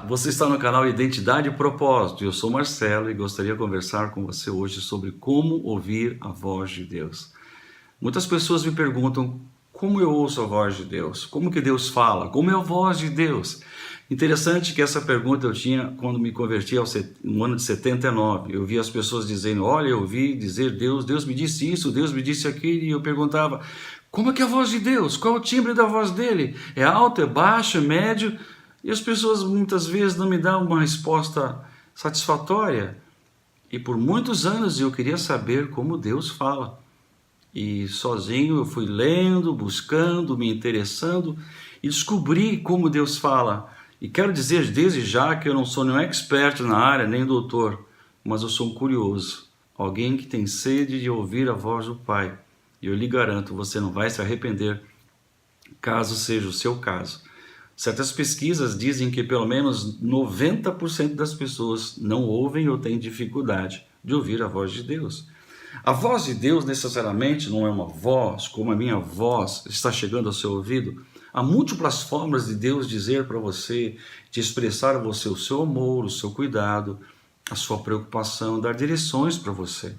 você está no canal Identidade e Propósito. Eu sou Marcelo e gostaria de conversar com você hoje sobre como ouvir a voz de Deus. Muitas pessoas me perguntam como eu ouço a voz de Deus, como que Deus fala, como é a voz de Deus. Interessante que essa pergunta eu tinha quando me converti no ano de 79. Eu vi as pessoas dizendo, olha, eu ouvi dizer Deus me disse isso, Deus me disse aquilo, e eu perguntava, como é que é a voz de Deus? Qual é o timbre da voz dele? É alto, é baixo, é médio? E as pessoas muitas vezes não me dão uma resposta satisfatória. E por muitos anos eu queria saber como Deus fala. E sozinho eu fui lendo, buscando, me interessando e descobri como Deus fala. E quero dizer desde já que eu não sou nenhum expert na área, nem doutor, mas eu sou um curioso, alguém que tem sede de ouvir a voz do Pai. E eu lhe garanto, você não vai se arrepender, caso seja o seu caso. Certas pesquisas dizem que pelo menos 90% das pessoas não ouvem ou têm dificuldade de ouvir a voz de Deus. A voz de Deus necessariamente não é uma voz como a minha voz está chegando ao seu ouvido. Há múltiplas formas de Deus dizer para você, de expressar a você o seu amor, o seu cuidado, a sua preocupação, dar direções para você.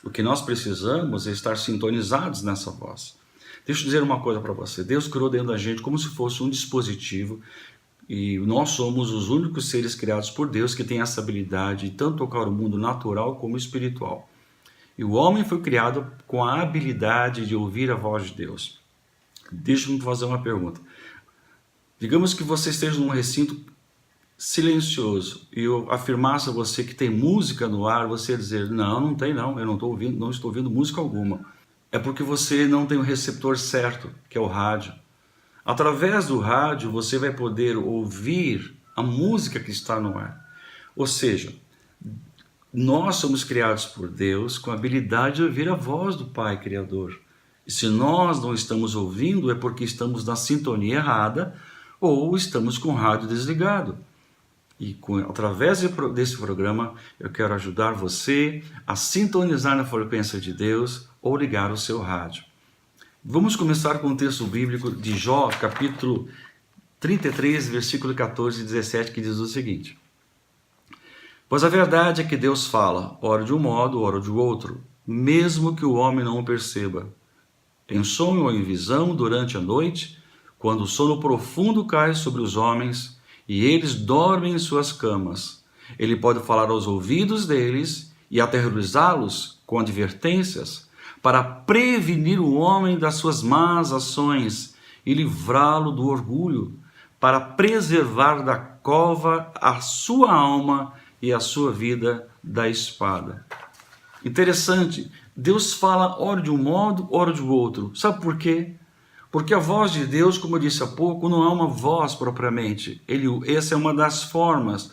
O que nós precisamos é estar sintonizados nessa voz. Deixa eu dizer uma coisa para você. Deus criou dentro da gente como se fosse um dispositivo e nós somos os únicos seres criados por Deus que tem essa habilidade de tanto tocar o mundo natural como espiritual. E o homem foi criado com a habilidade de ouvir a voz de Deus. Deixa-me fazer uma pergunta. Digamos que você esteja num recinto silencioso e eu afirmasse a você que tem música no ar, você ia dizer, não tem não, eu não estou ouvindo música alguma. É porque você não tem o receptor certo, que é o rádio. Através do rádio você vai poder ouvir a música que está no ar. Ou seja, nós somos criados por Deus com a habilidade de ouvir a voz do Pai Criador. E se nós não estamos ouvindo é porque estamos na sintonia errada ou estamos com o rádio desligado. E através desse programa eu quero ajudar você a sintonizar na frequência de Deus ou ligar o seu rádio. Vamos começar com o texto bíblico de Jó, capítulo 33, versículo 14 e 17, que diz o seguinte. Pois a verdade é que Deus fala, ora de um modo, ora de outro, mesmo que o homem não o perceba. Em sonho ou em visão, durante a noite, quando o sono profundo cai sobre os homens e eles dormem em suas camas, ele pode falar aos ouvidos deles e aterrorizá-los com advertências, para prevenir o homem das suas más ações e livrá-lo do orgulho, para preservar da cova a sua alma e a sua vida da espada. Interessante, Deus fala ora de um modo, ora de outro. Sabe por quê? Porque a voz de Deus, como eu disse há pouco, não é uma voz propriamente. Essa é uma das formas,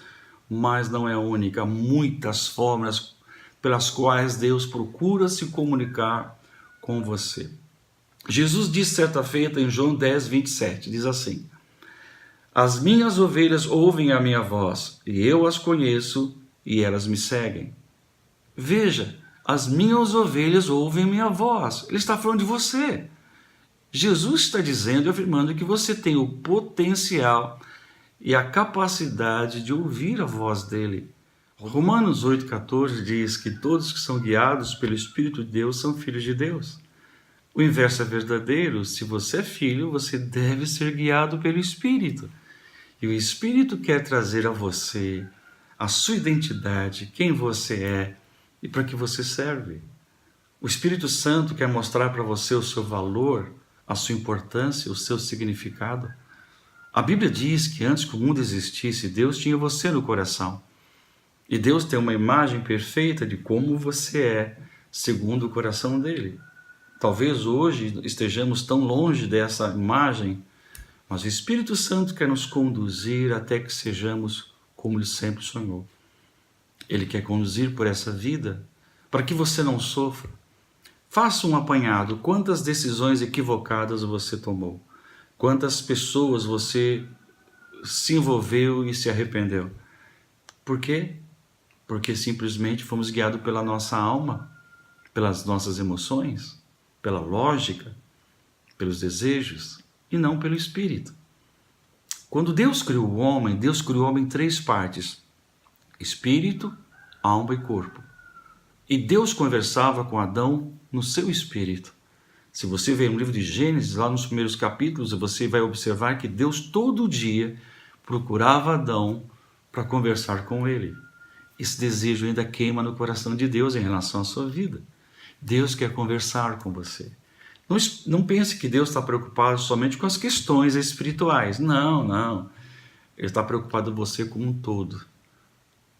mas não é a única. Há muitas formas pelas quais Deus procura se comunicar com você. Jesus disse certa feita em João 10, 27, diz assim, as minhas ovelhas ouvem a minha voz, e eu as conheço, e elas me seguem. Veja, as minhas ovelhas ouvem a minha voz. Ele está falando de você. Jesus está dizendo e afirmando que você tem o potencial e a capacidade de ouvir a voz dele. Romanos 8,14 diz que todos que são guiados pelo Espírito de Deus são filhos de Deus. O inverso é verdadeiro. Se você é filho, você deve ser guiado pelo Espírito. E o Espírito quer trazer a você a sua identidade, quem você é e para que você serve. O Espírito Santo quer mostrar para você o seu valor, a sua importância, o seu significado. A Bíblia diz que antes que o mundo existisse, Deus tinha você no coração. E Deus tem uma imagem perfeita de como você é, segundo o coração dele. Talvez hoje estejamos tão longe dessa imagem, mas o Espírito Santo quer nos conduzir até que sejamos como ele sempre sonhou. Ele quer conduzir por essa vida para que você não sofra. Faça um apanhado. Quantas decisões equivocadas você tomou? Quantas pessoas você se envolveu e se arrependeu? Por quê? Porque simplesmente fomos guiados pela nossa alma, pelas nossas emoções, pela lógica, pelos desejos e não pelo Espírito. Quando Deus criou o homem em três partes: espírito, alma e corpo. E Deus conversava com Adão no seu espírito. Se você ver no livro de Gênesis, lá nos primeiros capítulos, você vai observar que Deus todo dia procurava Adão para conversar com ele. Esse desejo ainda queima no coração de Deus em relação à sua vida. Deus quer conversar com você. Não pense que Deus está preocupado somente com as questões espirituais. Não. Ele está preocupado com você como um todo.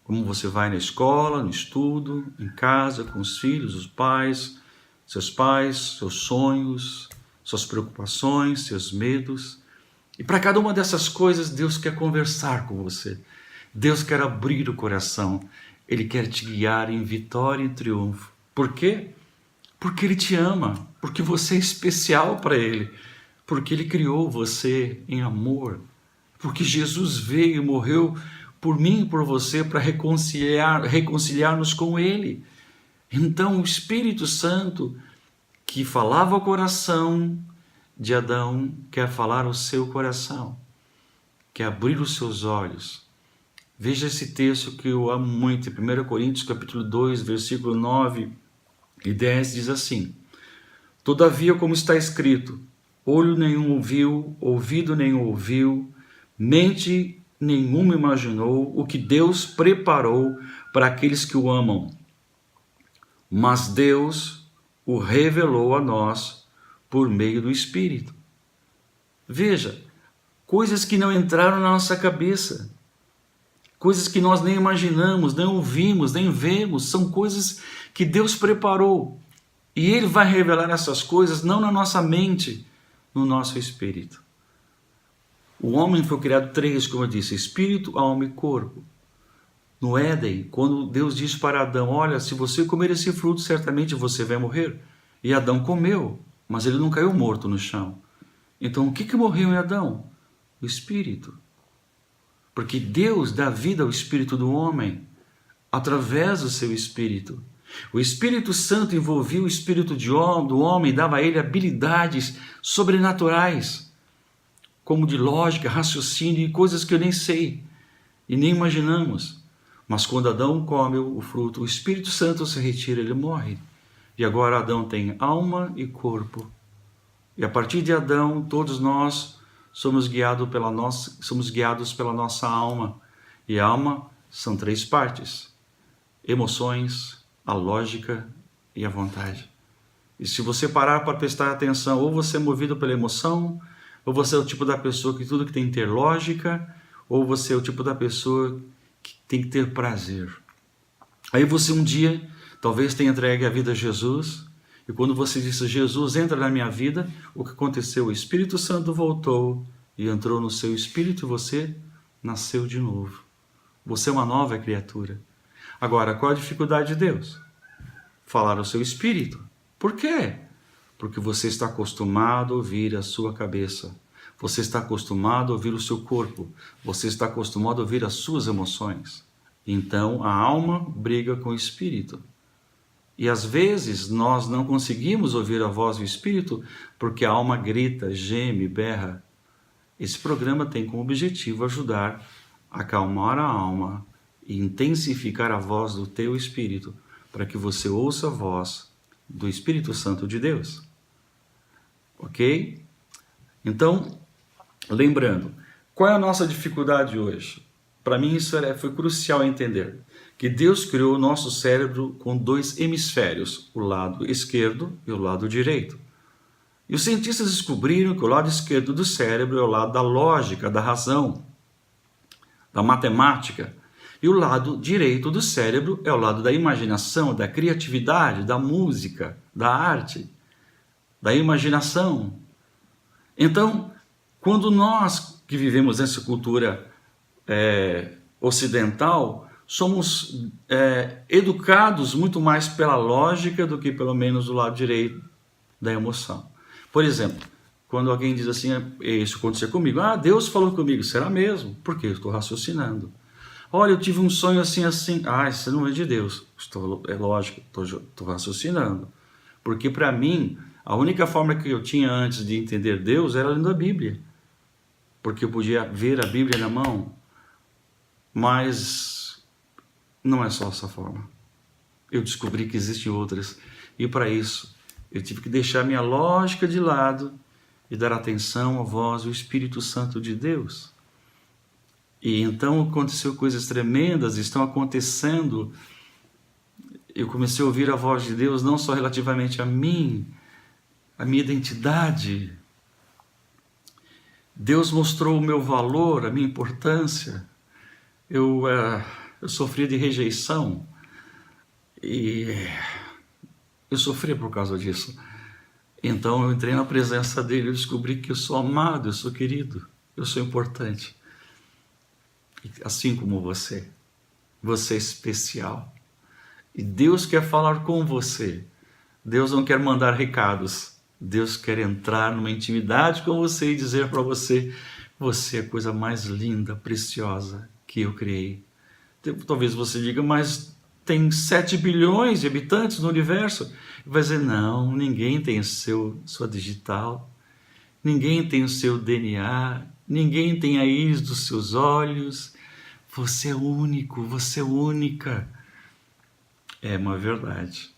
Como você vai na escola, no estudo, em casa, com os filhos, os pais, seus sonhos, suas preocupações, seus medos. E para cada uma dessas coisas, Deus quer conversar com você. Deus quer abrir o coração. Ele quer te guiar em vitória e triunfo. Por quê? Porque Ele te ama. Porque você é especial para Ele. Porque Ele criou você em amor. Porque Jesus veio e morreu por mim e por você para reconciliar-nos com Ele. Então o Espírito Santo, que falava ao coração de Adão, quer falar ao seu coração, quer abrir os seus olhos. Veja esse texto que eu amo muito, em 1 Coríntios capítulo 2, versículo 9 e 10, diz assim: Todavia, como está escrito, olho nenhum viu, ouvido nenhum ouviu, mente nenhuma imaginou o que Deus preparou para aqueles que o amam. Mas Deus o revelou a nós por meio do Espírito. Veja, coisas que não entraram na nossa cabeça, coisas que nós nem imaginamos, nem ouvimos, nem vemos, são coisas que Deus preparou. E Ele vai revelar essas coisas não na nossa mente, no nosso espírito. O homem foi criado três, como eu disse: espírito, alma e corpo. No Éden, quando Deus disse para Adão: olha, se você comer esse fruto, certamente você vai morrer. E Adão comeu, mas ele não caiu morto no chão. Então o que morreu em Adão? O espírito. Porque Deus dá vida ao espírito do homem através do seu espírito. O Espírito Santo envolvia o espírito do homem e dava a ele habilidades sobrenaturais, como de lógica, raciocínio e coisas que eu nem sei e nem imaginamos. Mas quando Adão come o fruto, o Espírito Santo se retira, ele morre. E agora Adão tem alma e corpo. E a partir de Adão, todos nós somos guiados pela nossa alma. E a alma são três partes: emoções, a lógica e a vontade. E se você parar para prestar atenção, ou você é movido pela emoção, ou você é o tipo da pessoa que tudo que tem que ter lógica, ou você é o tipo da pessoa que tem que ter prazer. Aí você um dia talvez tenha entregue a vida a Jesus, e quando você disse: Jesus, entra na minha vida, o que aconteceu? O Espírito Santo voltou e entrou no seu espírito e você nasceu de novo. Você é uma nova criatura. Agora, qual a dificuldade de Deus? Falar ao seu espírito. Por quê? Porque você está acostumado a ouvir a sua cabeça. Você está acostumado a ouvir o seu corpo. Você está acostumado a ouvir as suas emoções. Então, a alma briga com o espírito. E às vezes nós não conseguimos ouvir a voz do espírito porque a alma grita, geme, berra. Esse programa tem como objetivo ajudar a acalmar a alma e intensificar a voz do teu espírito, para que você ouça a voz do Espírito Santo de Deus. Ok? Então, lembrando, qual é a nossa dificuldade hoje? Para mim isso foi crucial entender, que Deus criou o nosso cérebro com dois hemisférios, o lado esquerdo e o lado direito. E os cientistas descobriram que o lado esquerdo do cérebro é o lado da lógica, da razão, da matemática, e o lado direito do cérebro é o lado da imaginação, da criatividade, da música, da arte, da imaginação. Então, quando nós que vivemos nessa cultura ocidental, somos educados muito mais pela lógica do que pelo menos do lado direito da emoção. Por exemplo, quando alguém diz assim: isso aconteceu comigo, Deus falou comigo, será mesmo? Porque eu estou raciocinando. Olha, eu tive um sonho assim, isso não é de Deus. É lógico, estou raciocinando. Porque para mim, a única forma que eu tinha antes de entender Deus era lendo a Bíblia. porque eu podia ver a Bíblia na mão, mas não é só essa forma. Eu descobri que existem outras, e para isso eu tive que deixar minha lógica de lado e dar atenção à voz do Espírito Santo de Deus. E então aconteceu coisas tremendas, estão acontecendo. Eu comecei a ouvir a voz de Deus não só relativamente a mim, a minha identidade. Deus mostrou o meu valor, a minha importância. Eu sofria de rejeição e eu sofria por causa disso. Então eu entrei na presença dele e descobri que eu sou amado, eu sou querido, eu sou importante. Assim como você. Você é especial. E Deus quer falar com você. Deus não quer mandar recados. Deus quer entrar numa intimidade com você e dizer para você: você é a coisa mais linda, preciosa que eu criei. Talvez você diga, mas tem 7 bilhões de habitantes no universo. E vai dizer, não, ninguém tem sua digital, ninguém tem o seu DNA, ninguém tem a íris dos seus olhos. Você é único, você é única. É uma verdade.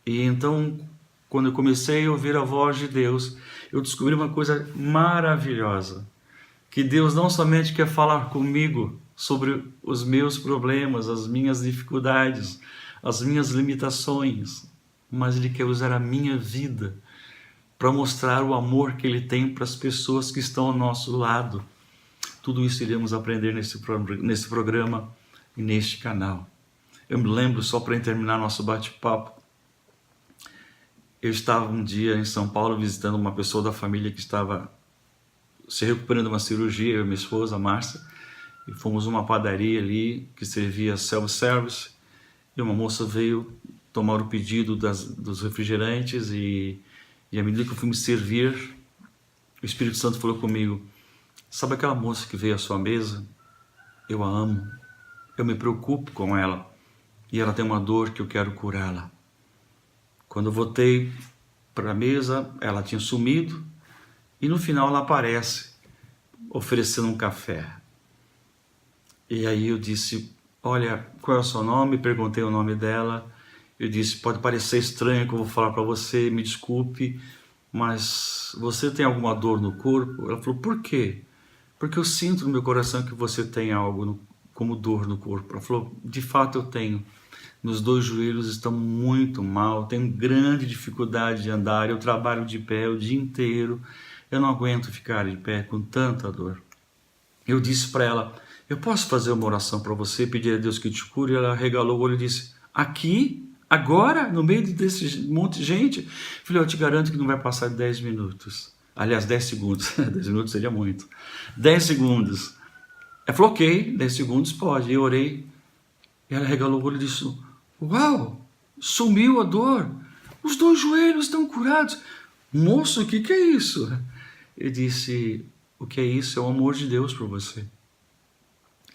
E então, quando eu comecei a ouvir a voz de Deus, eu descobri uma coisa maravilhosa. Que Deus não somente quer falar comigo sobre os meus problemas, as minhas dificuldades, as minhas limitações, mas Ele quer usar a minha vida para mostrar o amor que Ele tem para as pessoas que estão ao nosso lado. Tudo isso iremos aprender nesse programa e neste canal. Eu me lembro, só para terminar nosso bate-papo, eu estava um dia em São Paulo visitando uma pessoa da família que estava se recuperando de uma cirurgia, eu e minha esposa, a Márcia, e fomos numa padaria ali que servia self-service, e uma moça veio tomar o pedido dos refrigerantes e à medida que eu fui me servir, o Espírito Santo falou comigo: sabe aquela moça que veio à sua mesa? Eu a amo, eu me preocupo com ela e ela tem uma dor que eu quero curá-la. Quando eu voltei para a mesa, ela tinha sumido e no final ela aparece oferecendo um café. E aí eu disse: olha, qual é o seu nome? Perguntei o nome dela. Eu disse: pode parecer estranho que eu vou falar para você, me desculpe, mas você tem alguma dor no corpo? Ela falou: por quê? Porque eu sinto no meu coração que você tem algo como dor no corpo. Ela falou: de fato eu tenho. Meus 2 joelhos estão muito mal, tenho grande dificuldade de andar, eu trabalho de pé o dia inteiro, eu não aguento ficar de pé com tanta dor. Eu disse para ela: eu posso fazer uma oração para você, pedir a Deus que te cure? Ela regalou o olho e disse: aqui? Agora? No meio desse monte de gente? Falei: eu te garanto que não vai passar 10 minutos. Aliás, 10 segundos. 10 minutos seria muito. 10 segundos. Ela falou: ok, 10 segundos pode. Eu orei. E ela regalou o olho e disse: uau, sumiu a dor. Os 2 joelhos estão curados. Moço, o que é isso? Eu disse: o que é isso? É o amor de Deus por você.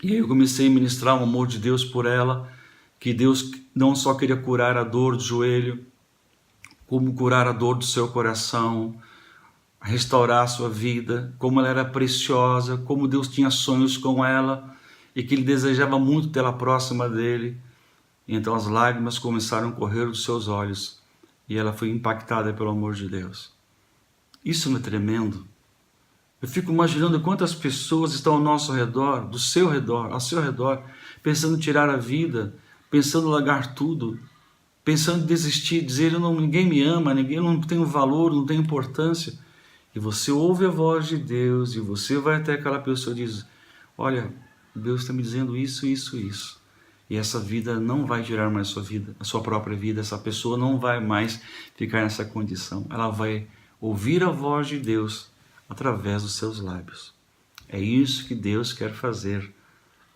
E aí eu comecei a ministrar o amor de Deus por ela, que Deus não só queria curar a dor do joelho, como curar a dor do seu coração, restaurar a sua vida, como ela era preciosa, como Deus tinha sonhos com ela e que Ele desejava muito tê-la próxima dele. E então as lágrimas começaram a correr dos seus olhos e ela foi impactada pelo amor de Deus. Isso não é tremendo? Eu fico imaginando quantas pessoas estão ao nosso redor, do seu redor, ao seu redor, pensando em tirar a vida, pensando em largar tudo, pensando em desistir, dizer: ninguém me ama, eu não tenho valor, não tenho importância. E você ouve a voz de Deus e você vai até aquela pessoa e diz: olha, Deus está me dizendo isso, isso, isso. E essa vida não vai tirar mais sua vida, a sua própria vida. Essa pessoa não vai mais ficar nessa condição. Ela vai ouvir a voz de Deus através dos seus lábios. É isso que Deus quer fazer.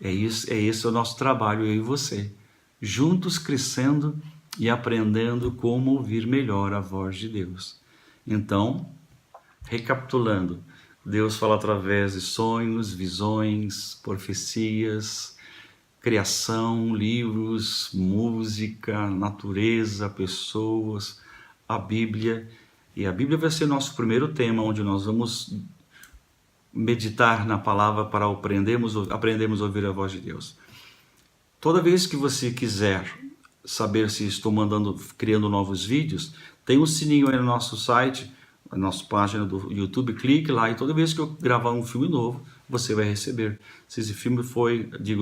Esse é o nosso trabalho, eu e você, juntos crescendo e aprendendo como ouvir melhor a voz de Deus. Então, recapitulando, Deus fala através de sonhos, visões, profecias, criação, livros, música, natureza, pessoas, a Bíblia. E a Bíblia vai ser nosso primeiro tema, onde nós vamos meditar na palavra para aprendermos a ouvir a voz de Deus. Toda vez que você quiser saber se estou criando novos vídeos, tem um sininho aí no nosso site, na nossa página do YouTube, clique lá e toda vez que eu gravar um filme novo, você vai receber. Se esse filme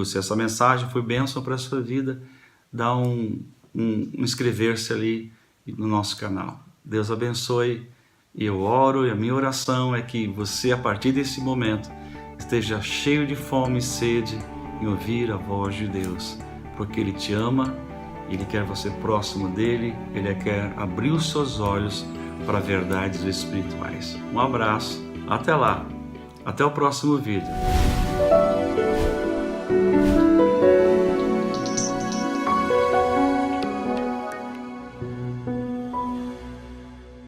se essa mensagem foi bênção para a sua vida, dá um inscrever-se ali no nosso canal. Deus abençoe. E eu oro, e a minha oração é que você, a partir desse momento, esteja cheio de fome e sede em ouvir a voz de Deus, porque Ele te ama, Ele quer você próximo dEle, Ele quer abrir os seus olhos para verdades espirituais. Um abraço, até lá, até o próximo vídeo.